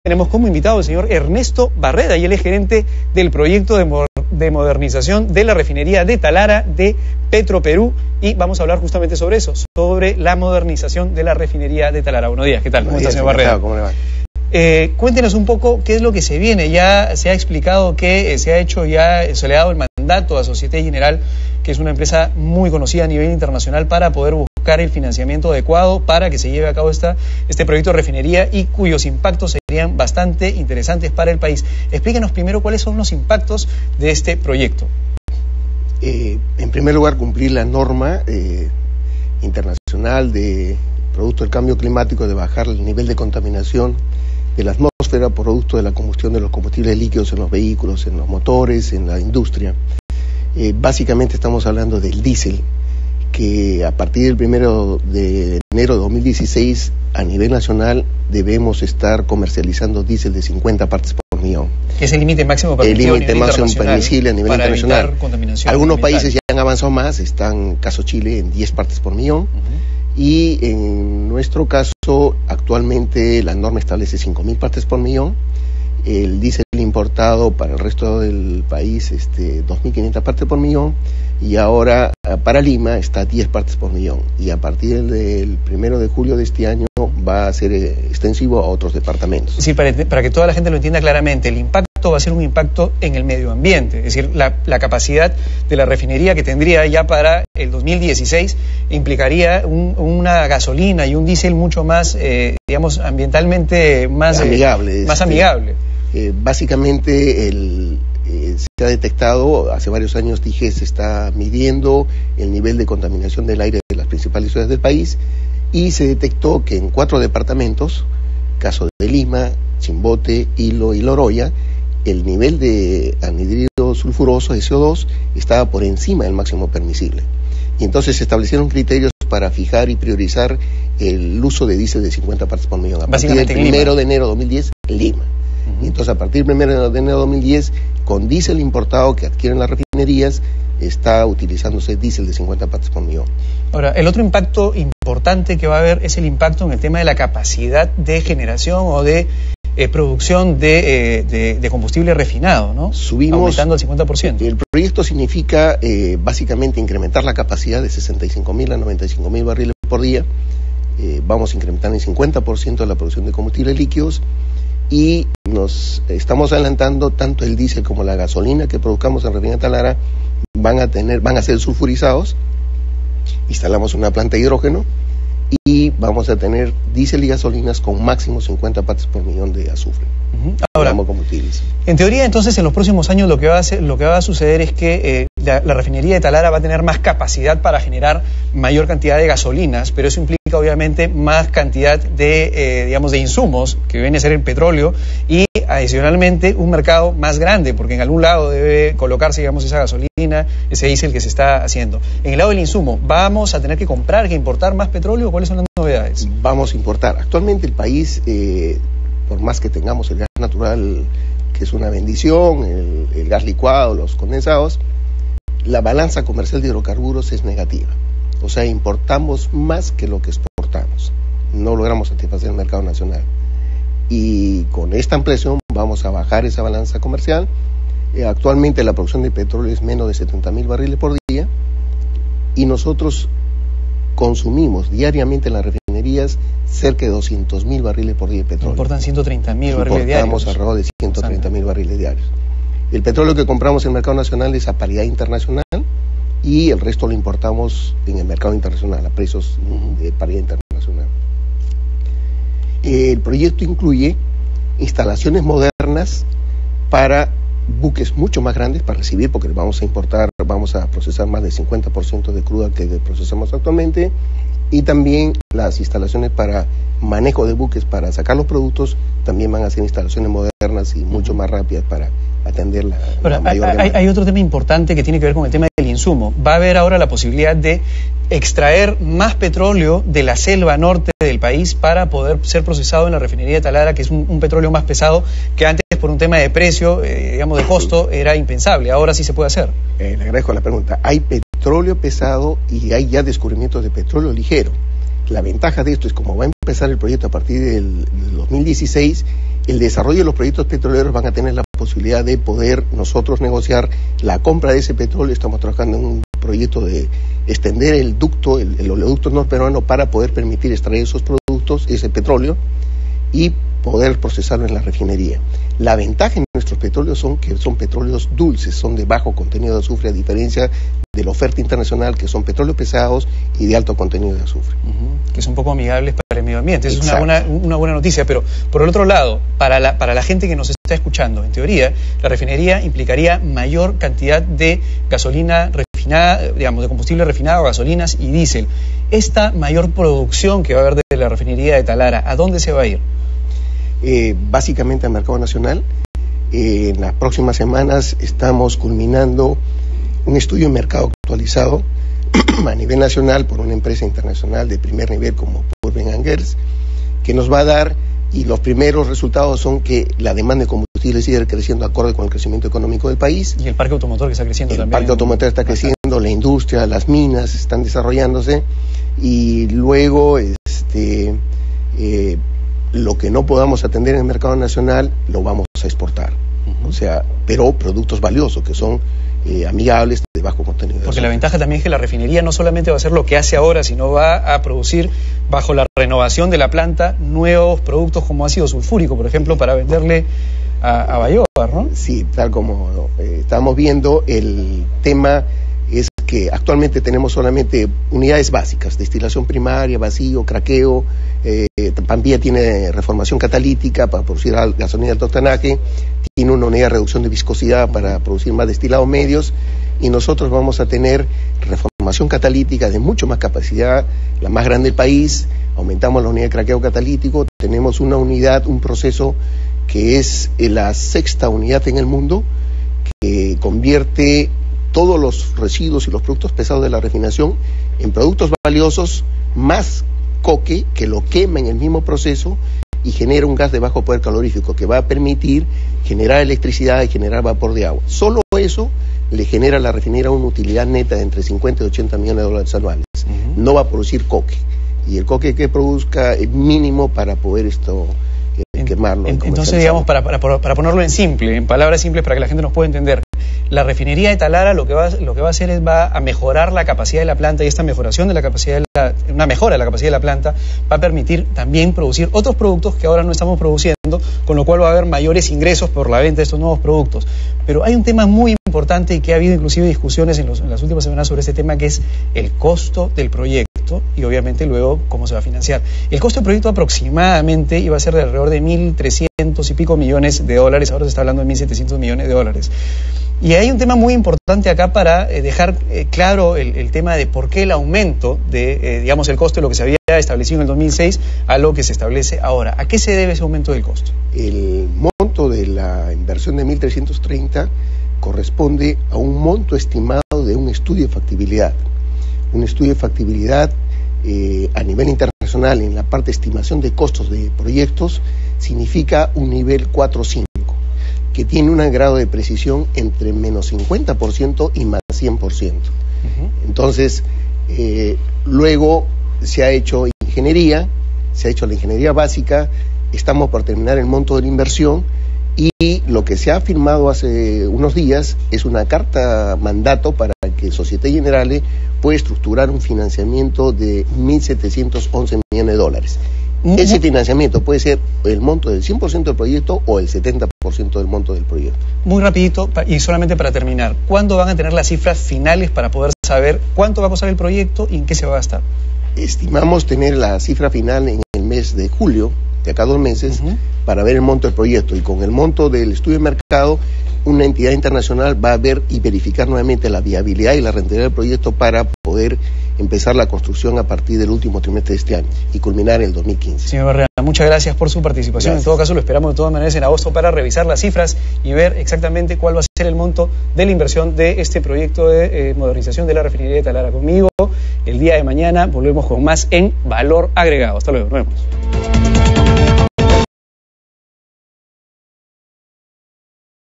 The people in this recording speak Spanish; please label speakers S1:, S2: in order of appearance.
S1: Tenemos como invitado al señor Ernesto Barreda, y él es gerente del proyecto de modernización de la refinería de Talara de Petroperú, y vamos a hablar justamente sobre eso, sobre la modernización de la refinería de Talara. Buenos días, ¿qué tal? ¿Cómo está, señor Barreda?
S2: ¿Cómo le va?
S1: Cuéntenos un poco qué es lo que se viene. Ya se ha explicado que se ha hecho, ya se le ha dado el mandato a Société Générale, que es una empresa muy conocida a nivel internacional, para poder buscar el financiamiento adecuado para que se lleve a cabo este proyecto de refinería, y cuyos impactos serían bastante interesantes para el país. Explíquenos primero cuáles son los impactos de este proyecto.
S2: En primer lugar, cumplir la norma internacional de producto del cambio climático, de bajar el nivel de contaminación de la atmósfera producto de la combustión de los combustibles líquidos en los vehículos, en los motores, en la industria. Básicamente estamos hablando del diésel, que a partir del 1 de enero de 2016 a nivel nacional debemos estar comercializando diésel de 50 partes por millón.
S1: Que es el límite máximo permitido
S2: permisible a nivel internacional. Algunos países ya han avanzado más, están, caso Chile, en 10 partes por millón. Y en nuestro caso, actualmente la norma establece 5.000 partes por millón. El diésel importado para el resto del país, 2.500 partes por millón. Y ahora para Lima está 10 partes por millón. Y a partir del 1 de julio de este año va a ser extensivo a otros departamentos.
S1: Sí, para que toda la gente lo entienda claramente, el impacto va a ser un impacto en el medio ambiente. Es decir, la capacidad de la refinería que tendría ya para el 2016 implicaría una gasolina y un diésel mucho más, digamos, ambientalmente más amigable.
S2: Básicamente se ha detectado, hace varios años DIGES está midiendo el nivel de contaminación del aire de las principales ciudades del país, y se detectó que en 4 departamentos, caso de Lima, Chimbote, Hilo y Loroya, el nivel de anhídrido sulfuroso de CO2 estaba por encima del máximo permisible. Y entonces se establecieron criterios para fijar y priorizar el uso de diésel de 50 partes por millón. A partir del 1 de enero de 2010, Lima. Y entonces, a partir del 1 de enero de 2010, con diésel importado que adquieren las refinerías, está utilizándose diésel de 50 partes por millón.
S1: Ahora, el otro impacto importante que va a haber es el impacto en el tema de la capacidad de generación o de producción de combustible refinado, ¿no? Aumentando al 50%.
S2: El proyecto significa básicamente incrementar la capacidad de 65.000 a 95.000 barriles por día. Vamos a incrementar en 50% la producción de combustibles líquidos, y nos estamos adelantando tanto el diésel como la gasolina que produzcamos en Refinería Talara van a ser sulfurizados. Instalamos una planta de hidrógeno y vamos a tener diésel y gasolinas con máximo 50 partes por millón de azufre.
S1: Ahora, en teoría, entonces, en los próximos años lo que va a suceder es que la refinería de Talara va a tener más capacidad para generar mayor cantidad de gasolinas, pero eso implica obviamente más cantidad de, digamos, de insumos, que viene a ser el petróleo, y adicionalmente un mercado más grande, porque en algún lado debe colocarse, digamos, esa gasolina, ese diésel que se está haciendo. En el lado del insumo, ¿vamos a tener que comprar, que importar más petróleo? ¿Cuáles son las novedades?
S2: Vamos a importar. Actualmente el país, por más que tengamos el gas natural, que es una bendición, el gas licuado, los condensados, la balanza comercial de hidrocarburos es negativa. O sea, importamos más que lo que exportamos. No logramos satisfacer el mercado nacional. Y con esta ampliación vamos a bajar esa balanza comercial. Actualmente la producción de petróleo es menos de 70.000 barriles por día, y nosotros consumimos diariamente en las refinerías cerca de 200.000 barriles por día de petróleo.
S1: Importan 130.000 barriles diarios.
S2: Importamos alrededor de 130.000 barriles diarios. El petróleo que compramos en el mercado nacional es a paridad internacional, y el resto lo importamos en el mercado internacional a precios de paridad internacional. El proyecto incluye instalaciones modernas para buques mucho más grandes para recibir, porque vamos a procesar más del 50% de cruda que procesamos actualmente, y también las instalaciones para manejo de buques para sacar los productos también van a ser instalaciones modernas y mucho más rápidas para atender la mayor demanda.
S1: Hay otro tema importante que tiene que ver con el tema del insumo. Va a haber ahora la posibilidad de extraer más petróleo de la selva norte del país para poder ser procesado en la refinería de Talara, que es un petróleo más pesado que antes, por un tema de precio, digamos, de costo, era impensable. Ahora sí se puede hacer. Le
S2: agradezco la pregunta. Hay petróleo pesado y hay ya descubrimientos de petróleo ligero. La ventaja de esto es, como va a empezar el proyecto a partir del 2016, el desarrollo de los proyectos petroleros van a tener la posibilidad de poder nosotros negociar la compra de ese petróleo. Estamos trabajando en un proyecto de extender el ducto, el oleoducto norperuano, para poder permitir extraer esos productos, ese petróleo, y poder procesarlo en la refinería. La ventaja en nuestros petróleos son que son petróleos dulces, son de bajo contenido de azufre, a diferencia de la oferta internacional, que son petróleos pesados y de alto contenido de azufre.
S1: Que son poco amigables para el medio ambiente. Eso es una buena noticia, pero por el otro lado, para la gente que nos está escuchando, en teoría, la refinería implicaría mayor cantidad de gasolina refinada, digamos, de combustible refinado, gasolinas y diésel. Esta mayor producción que va a haber de la refinería de Talara, ¿a dónde se va a ir?
S2: Básicamente al mercado nacional. En las próximas semanas estamos culminando un estudio de mercado actualizado a nivel nacional por una empresa internacional de primer nivel como Purben & Gers, que nos va a dar, y los primeros resultados son que la demanda de combustible sigue creciendo acorde con el crecimiento económico del país.
S1: Y el parque automotor que está creciendo también.
S2: El parque automotor está creciendo, la industria, las minas están desarrollándose, y luego lo que no podamos atender en el mercado nacional lo vamos a exportar. O sea, pero productos valiosos que son amigables, de bajo contenido.
S1: Porque la ventaja también es que la refinería no solamente va a hacer lo que hace ahora, sino va a producir, bajo la renovación de la planta, nuevos productos como ácido sulfúrico, por ejemplo, para venderle a Bayobar, ¿no?
S2: Sí, tal como estamos viendo, el tema es que actualmente tenemos solamente unidades básicas: destilación primaria, vacío, craqueo. Pampilla tiene reformación catalítica para producir gasolina de alto octanaje, tiene una unidad de reducción de viscosidad para producir más destilados medios, y nosotros vamos a tener reformación catalítica de mucho más capacidad, la más grande del país. Aumentamos la unidad de craqueo catalítico, tenemos una unidad, un proceso que es la 6ª unidad en el mundo, que convierte todos los residuos y los productos pesados de la refinación en productos valiosos, más coque, que lo quema en el mismo proceso y genera un gas de bajo poder calorífico que va a permitir generar electricidad y generar vapor de agua. Solo eso le genera a la refinería una utilidad neta de entre 50 y 80 millones de dólares anuales. No va a producir coque, y el coque que produzca es mínimo para poder quemarlo.
S1: Entonces, digamos, para ponerlo en palabras simples, para que la gente nos pueda entender, la refinería de Talara lo que va a hacer es va a mejorar la capacidad de la planta, y esta mejoración de la capacidad una mejora de la capacidad de la planta va a permitir también producir otros productos que ahora no estamos produciendo, con lo cual va a haber mayores ingresos por la venta de estos nuevos productos. Pero hay un tema muy importante y que ha habido inclusive discusiones en las últimas semanas sobre este tema, que es el costo del proyecto y obviamente luego cómo se va a financiar. El costo del proyecto aproximadamente iba a ser de alrededor de 1.300 y pico millones de dólares, ahora se está hablando de 1.700 millones de dólares. Y hay un tema muy importante acá para dejar claro el tema de por qué el aumento de, digamos, el costo de lo que se había establecido en el 2006 a lo que se establece ahora. ¿A qué se debe ese aumento del costo?
S2: El monto de la inversión de 1.330 corresponde a un monto estimado de un estudio de factibilidad. Un estudio de factibilidad a nivel internacional, en la parte de estimación de costos de proyectos, significa un nivel 4 o 5. Que tiene un grado de precisión entre menos 50% y más 100%. Entonces, luego se ha hecho ingeniería, se ha hecho la ingeniería básica, estamos por terminar el monto de la inversión, y lo que se ha firmado hace unos días es una carta mandato para que Societe Generale pueda estructurar un financiamiento de 1.711 millones de dólares. Ese financiamiento puede ser el monto del 100% del proyecto o el 70% del monto del proyecto.
S1: Muy rapidito, y solamente para terminar, ¿cuándo van a tener las cifras finales para poder saber cuánto va a costar el proyecto y en qué se va a gastar?
S2: Estimamos tener la cifra final en el mes de julio, de acá a 2 meses, para ver el monto del proyecto, y con el monto del estudio de mercado, una entidad internacional va a ver y verificar nuevamente la viabilidad y la rentabilidad del proyecto para poder empezar la construcción a partir del último trimestre de este año y culminar el 2015.
S1: Señor Barrera, muchas gracias por su participación. Gracias. En todo caso, lo esperamos de todas maneras en agosto para revisar las cifras y ver exactamente cuál va a ser el monto de la inversión de este proyecto de modernización de la refinería de Talara. Conmigo, el día de mañana volvemos con más en Valor Agregado. Hasta luego, nos vemos.